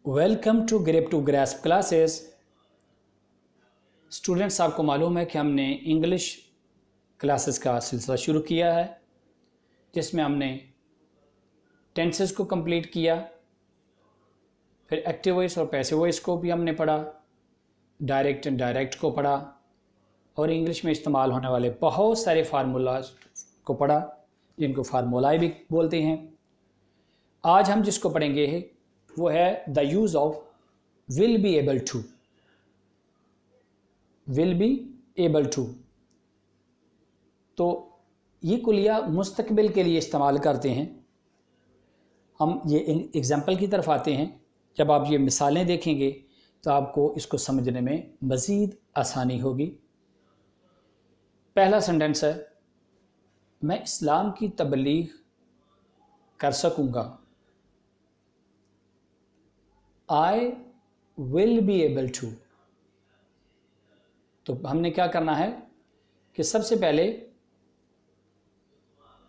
Welcome to grape to grasp classes. Students, आपको मालूम है कि हमने इंग्लिश क्लासेस का सिलसिला शुरू किया है, जिसमें हमने टेंसेस को कंप्लीट किया, फिर एक्टिव वॉइस और पैसिव वॉइस को भी हमने पढ़ा, डायरेक्ट एंड डायरेक्ट को पढ़ा और इंग्लिश में इस्तेमाल होने वाले बहुत सारे फार्मूलाज को पढ़ा, जिनको फार्मूलाए भी बोलते हैं। आज हम जिसको पढ़ेंगे वो है the use of will be able to. Will be able to, तो ये कुलिया मुस्तकबिल के लिए इस्तेमाल करते हैं। हम ये एग्जाम्पल की तरफ आते हैं। जब आप ये मिसालें देखेंगे तो आपको इसको समझने में मज़ीद आसानी होगी। पहला सेंटेंस है, मैं इस्लाम की तबलीग कर सकूँगा। I will be able to। तो हमने क्या करना है कि सबसे पहले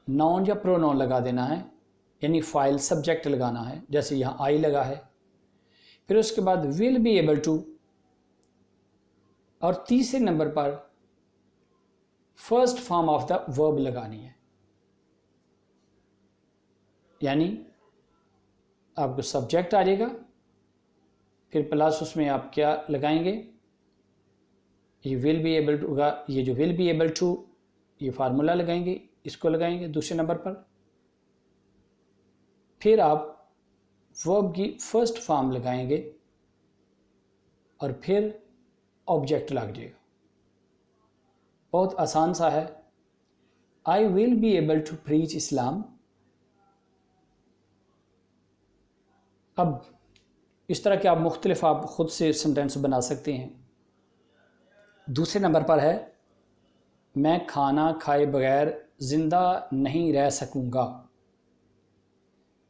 नाउन या प्रोनाउन लगा देना है, यानी फाइल सब्जेक्ट लगाना है, जैसे यहाँ आई लगा है। फिर उसके बाद will be able to और तीसरे नंबर पर first form of the verb लगानी है, यानी आपको सब्जेक्ट आ जाएगा, फिर प्लस उसमें आप क्या लगाएंगे, ये विल बी एबल टू होगा। ये जो विल बी एबल टू, ये फार्मूला लगाएंगे, इसको लगाएंगे दूसरे नंबर पर। फिर आप वर्ब की फर्स्ट फॉर्म लगाएंगे और फिर ऑब्जेक्ट लग जाएगा। बहुत आसान सा है। I will be able to preach Islam. अब इस तरह के आप मुख्तलिफ आप ख़ुद से सेंटेंस बना सकते हैं। दूसरे नंबर पर है, मैं खाना खाए बगैर ज़िंदा नहीं रह सकूँगा।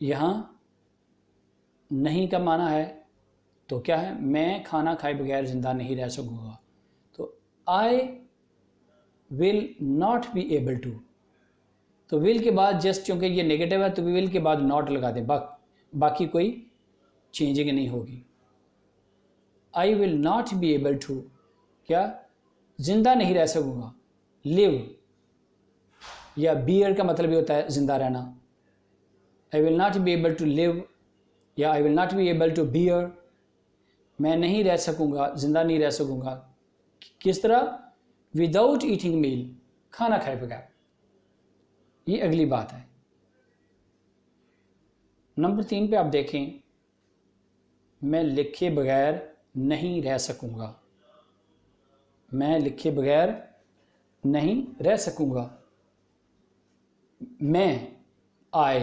यहाँ नहीं का माना है तो क्या है, मैं खाना खाए बगैर ज़िंदा नहीं रह सकूँगा। तो I will not be able to, तो विल के बाद जस्ट क्योंकि ये नेगेटिव है तो विल के बाद नॉट लगा दें, बाकी कोई चेंजिंग नहीं होगी। I will not be able to, क्या, जिंदा नहीं रह सकूँगा। लिव या बियर का मतलब ये होता है जिंदा रहना। I will not be able to live या I will not be able to bear, मैं नहीं रह सकूँगा, जिंदा नहीं रह सकूँगा। किस तरह, विदाउट ईटिंग मील, खाना खाए बगैर। ये अगली बात है। नंबर 3 पे आप देखें, मैं लिखे बगैर नहीं रह सकूँगा। मैं लिखे बगैर नहीं रह सकूँगा। मैं आए,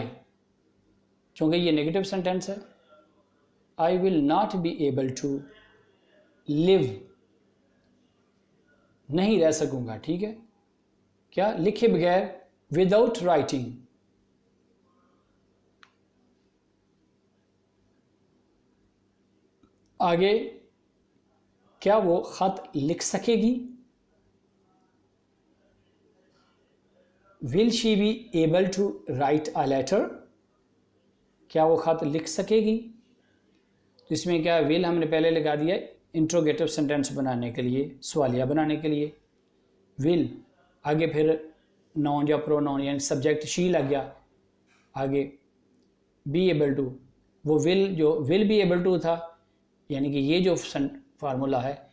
क्योंकि ये नेगेटिव सेंटेंस है। I will not be able to live, नहीं रह सकूँगा, ठीक है। क्या, लिखे बगैर, विदाउट राइटिंग। आगे, क्या वो ख़त लिख सकेगी। Will she be able to write a letter, क्या वो ख़त लिख सकेगी। तो इसमें क्या, विल हमने पहले लगा दिया इंट्रोगेटिव सेंटेंस बनाने के लिए, सवालिया बनाने के लिए विल। आगे फिर नाउन या प्रोनाउन यानी सब्जेक्ट शी लग गया। आगे बी एबल टू, वो विल जो विल बी एबल टू था, यानी कि ये जो फार्मूला है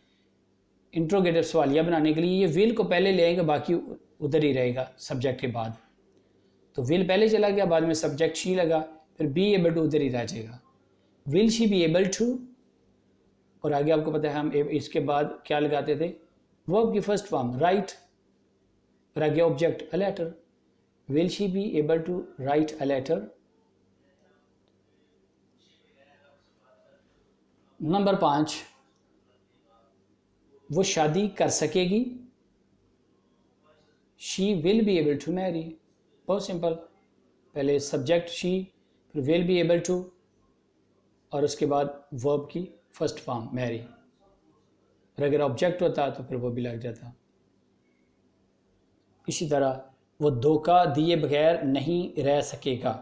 इंट्रोगेटिव सवालिया बनाने के लिए, ये विल को पहले ले आएगा, बाकी उधर ही रहेगा सब्जेक्ट के बाद। तो विल पहले चला गया, बाद में सब्जेक्ट शी लगा, फिर बी एबल टू उधर ही रह जाएगा। Will she be able to, और आगे आपको पता है हम इसके बाद क्या लगाते थे, वर्ब की फर्स्ट फॉर्म राइट, और आगे object a letter. Will she be able to write a letter. Number 5, वो शादी कर सकेगी। She will be able to marry. बहुत सिंपल, पहले सब्जेक्ट शी, फिर विल बी एबल टू, और उसके बाद वर्ब की फर्स्ट फॉर्म मैरी, और अगर ऑब्जेक्ट होता तो फिर वो भी लग जाता। इसी तरह, वो धोखा दिए बगैर नहीं रह सकेगा।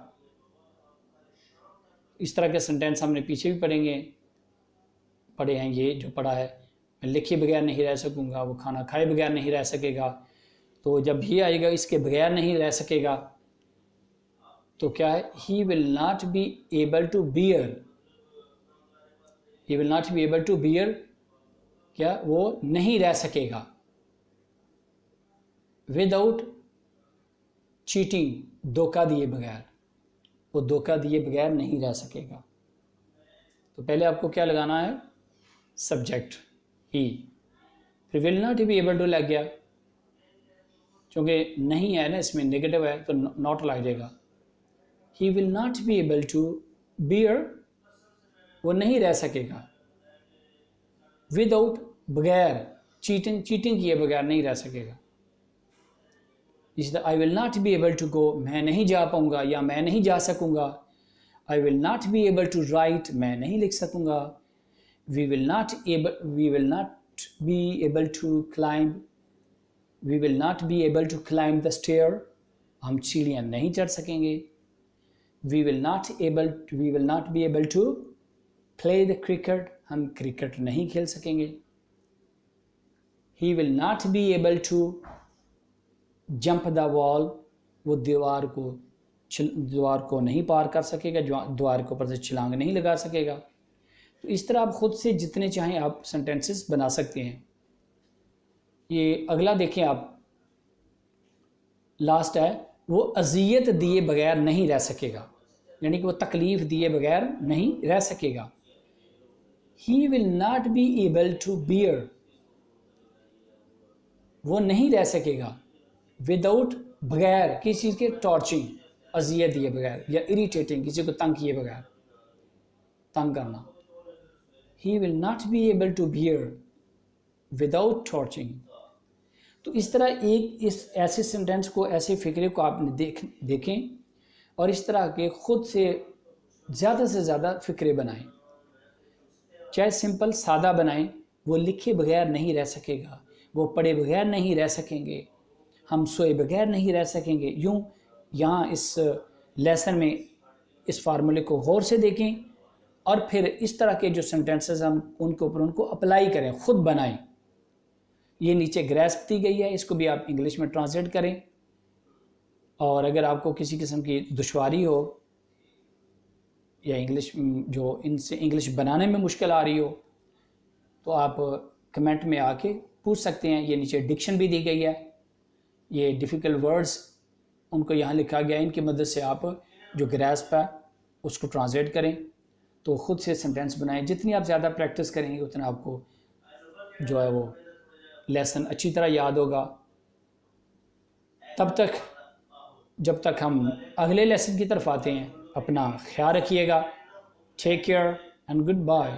इस तरह के सेंटेंस हमने पीछे भी पढ़ेंगे। पढ़े हैं, ये जो पढ़ा है, मैं लिखे बगैर नहीं रह सकूँगा, वो खाना खाए बगैर नहीं रह सकेगा। तो जब ये आएगा इसके बगैर नहीं रह सकेगा, तो क्या है, he will not be able to bear, he will not be able to bear, क्या वो नहीं रह सकेगा, विदाउट चीटिंग, धोखा दिए बगैर, वो धोखा दिए बगैर नहीं रह सकेगा। तो पहले आपको क्या लगाना है, सब्जेक्ट ही, फिर will not be able to लग गया, क्योंकि नहीं है ना इसमें, नेगेटिव है तो नॉट लग जाएगा। He will not be able to bear, वो नहीं रह सकेगा, विदाउट बगैर, चीटिंग किए बगैर नहीं रह सकेगा। इस I will not be able to go, मैं नहीं जा पाऊंगा या मैं नहीं जा सकूंगा। I will not be able to write, मैं नहीं लिख सकूंगा। We will not be able to climb, we will not be able to climb the stair, हम सीढ़ियाँ नहीं चढ़ सकेंगे। We will not be able to play the cricket, हम क्रिकेट नहीं खेल सकेंगे। He will not be able to jump the wall, वो दीवार को नहीं पार कर सकेगा, दीवार के ऊपर से छलांग नहीं लगा सकेगा। तो इस तरह आप खुद से जितने चाहें आप सेंटेंसेस बना सकते हैं। ये अगला देखें आप, लास्ट है, वो अजियत दिए बगैर नहीं रह सकेगा, यानी कि वो तकलीफ़ दिए बगैर नहीं रह सकेगा। He will not be able to bear, वो नहीं रह सकेगा, विदाउट बगैर किसी चीज़ के टॉर्चिंग, अजियत दिए बगैर या इरिटेटिंग, किसी को तंग किए बगैर, तंग करना। He will not be able to bear without torturing. तो इस तरह इस ऐसे सेंटेंस को, ऐसे फिक्रे को आपने देखें और इस तरह के खुद से ज़्यादा फिक्रे बनाएं, चाहे सिंपल सादा बनाएं। वो लिखे बगैर नहीं रह सकेगा, वो पढ़े बगैर नहीं रह सकेंगे, हम सोए बगैर नहीं रह सकेंगे। यूँ यहाँ इस लेसन में इस फार्मूले को गौर से देखें और फिर इस तरह के जो सेंटेंसेस हम उनके ऊपर उनको अप्लाई करें, ख़ुद बनाएं। ये नीचे ग्रेस्प दी गई है, इसको भी आप इंग्लिश में ट्रांसलेट करें। और अगर आपको किसी किस्म की दुश्वारी हो या इनसे इंग्लिश बनाने में मुश्किल आ रही हो, तो आप कमेंट में आके पूछ सकते हैं। ये नीचे डिक्शन भी दी गई है, ये डिफ़िकल्ट वर्ड्स उनको यहाँ लिखा गया है, इनकी मदद से आप जो ग्रेस्प है उसको ट्रांसलेट करें, तो ख़ुद से सेंटेंस बनाएं। जितनी आप ज़्यादा प्रैक्टिस करेंगे उतना आपको जो है वो लेसन अच्छी तरह याद होगा। तब तक, जब तक हम अगले लेसन की तरफ आते हैं, अपना ख्याल रखिएगा। Take care and good bye.